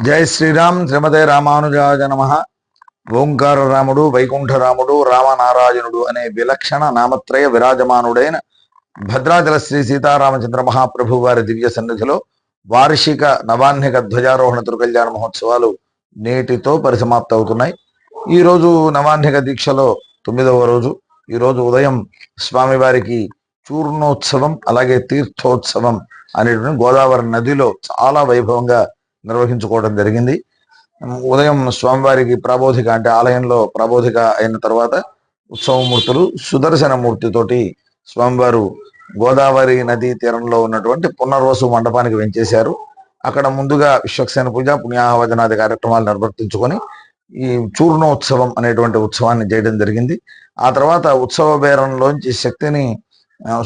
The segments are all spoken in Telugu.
జై శ్రీరామ్ శ్రీమతే రామానుజాయ నమః. ఓంకార రాముడు, వైకుంఠ రాముడు, రామనారాయణుడు అనే విలక్షణ నామత్రయ విరాజమానుడైన భద్రాచల శ్రీ సీతారామచంద్ర మహాప్రభు వారి దివ్య సన్నిధిలో వార్షిక నవాహ్నిక ధ్వజారోహణ తిరుకల్యాణ మహోత్సవాలు నేటితో పరిసమాప్తి అవుతున్నాయి. ఈరోజు నవాహ్నిక దీక్షలో 9వ రోజు. ఈరోజు ఉదయం స్వామివారికి చూర్ణోత్సవం అలాగే తీర్థోత్సవం అనేటువంటి గోదావరి నదిలో చాలా వైభవంగా నిర్వహించుకోవడం జరిగింది. ఉదయం స్వామివారికి ప్రాబోధిక అంటే ఆలయంలో ప్రాబోధిక అయిన తర్వాత ఉత్సవమూర్తులు సుదర్శన మూర్తితోటి స్వామివారు గోదావరి నదీ తీరంలో ఉన్నటువంటి పునర్వసు మండపానికి వెంచేశారు. అక్కడ ముందుగా విశ్వక్సేన పూజ, పుణ్యాహవచనాది కార్యక్రమాలు నిర్వర్తించుకొని ఈ చూర్ణోత్సవం అనేటువంటి ఉత్సవాన్ని చేయడం జరిగింది. ఆ తర్వాత ఉత్సవ బేరంలోంచి శక్తిని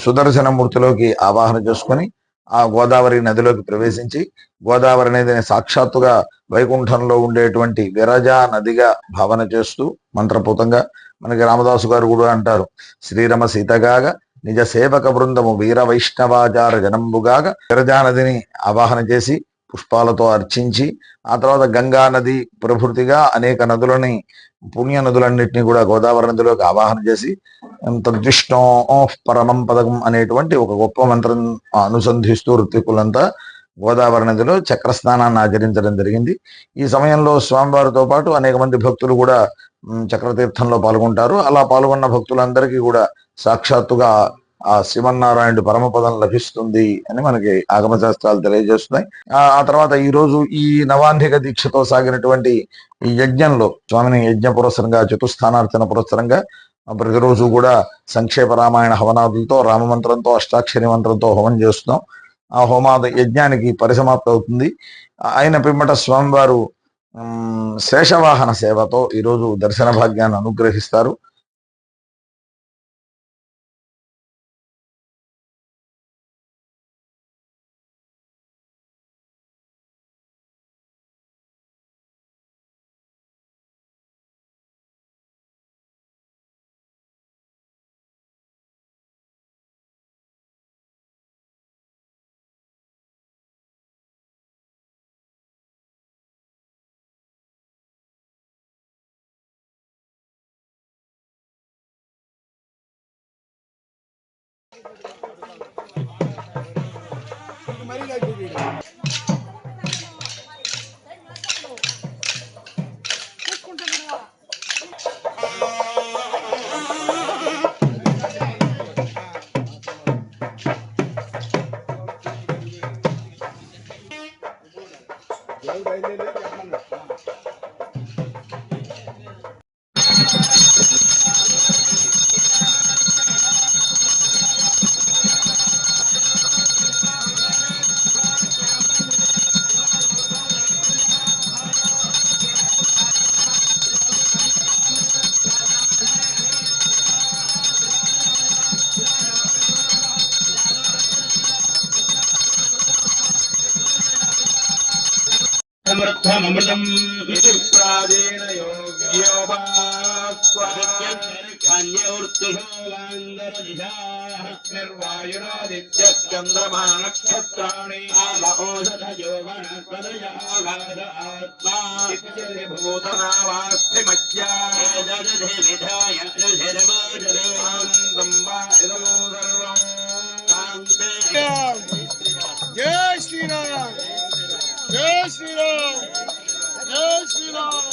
సుదర్శన మూర్తిలోకి ఆవాహన చేసుకొని ఆ గోదావరి నదిలోకి ప్రవేశించి గోదావరి నదిని సాక్షాత్తుగా వైకుంఠంలో ఉండేటువంటి విరజా నదిగా భావన చేస్తూ మంత్రపూతంగా మనకి రామదాసు గారు కూడా అంటారు, శ్రీరమ సీతగాగా నిజ సేవక బృందము వీర వైష్ణవాచార జనంబుగాగా విరజా నదిని ఆవాహన చేసి పుష్పాలతో అర్చించి ఆ తర్వాత గంగా నది ప్రభృతిగా అనేక నదులని పుణ్య నదులన్నింటినీ కూడా గోదావరి నదిలోకి ఆవాహన చేసి తద్విష్ణో పరమం పదకం అనేటువంటి ఒక గొప్ప మంత్రం అనుసంధిస్తూ ఋత్వికులంతా గోదావరి నదిలో చక్ర స్నానాన్ని ఆచరించడం జరిగింది. ఈ సమయంలో స్వామివారితో పాటు అనేక మంది భక్తులు కూడా చక్రతీర్థంలో పాల్గొంటారు. అలా పాల్గొన్న భక్తులందరికీ కూడా సాక్షాత్తుగా ఆ శివన్నారాయణుడు పరమపదం లభిస్తుంది అని మనకి ఆగమ శాస్త్రాలు తెలియజేస్తున్నాయి. ఆ తర్వాత ఈ రోజు ఈ నవాహ్నిక దీక్షతో సాగినటువంటి ఈ యజ్ఞంలో స్వామిని యజ్ఞ పురస్సరంగా చతుస్థానార్చన పురస్సరంగా ప్రతిరోజు కూడా సంక్షేప రామాయణ హవనాదులతో రామమంత్రంతో అష్టాక్షరి మంత్రంతో హోమం చేస్తున్నాం. ఆ హోమాద యజ్ఞానికి పరిసమాప్తి అవుతుంది. ఆయన పిమ్మట స్వామివారు శేషవాహన సేవతో ఈరోజు దర్శన భాగ్యాన్ని అనుగ్రహిస్తారు. సమృద్ధమృతం ప్రాదేన యోగ్యోపాస్వాన్యవృత్తిర్వాయురాదిత్యచంద్రమా నక్షత్రాణి ఔషధయో వనస్పతయో ఆత్మా భూతనావాస్తి మధ్యా విధాయ జై శ్రీరామ్, జై శ్రీరామ్, జై శ్రీరామ్.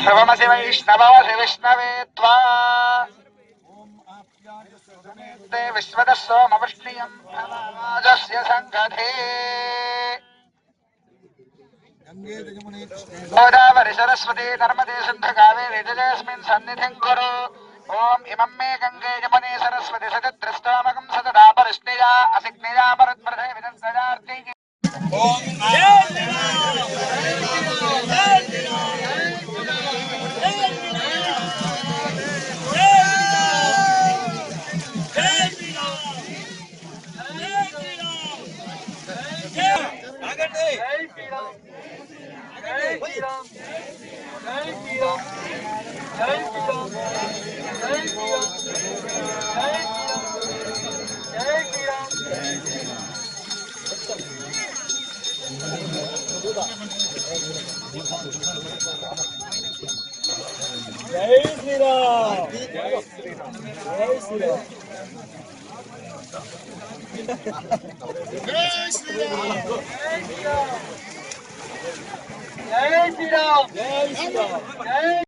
ధ్రువమసి వైష్ణవ విష్ణవే త్వా नमस्ते विश्वतः सोमवृष्णियं राजस्य संगते गोदावरी सरस्वती नर्मदे सिन्धु कावेरी जलेऽस्मिन् सन्निधिं कुरु ओम इमं मे गंगे यमुने सरस्वती सतद्रष्टामकं सतदा परिष्णिया असिग्निया परद्भृते विदन्तजार्ति ओम जय श्री राम।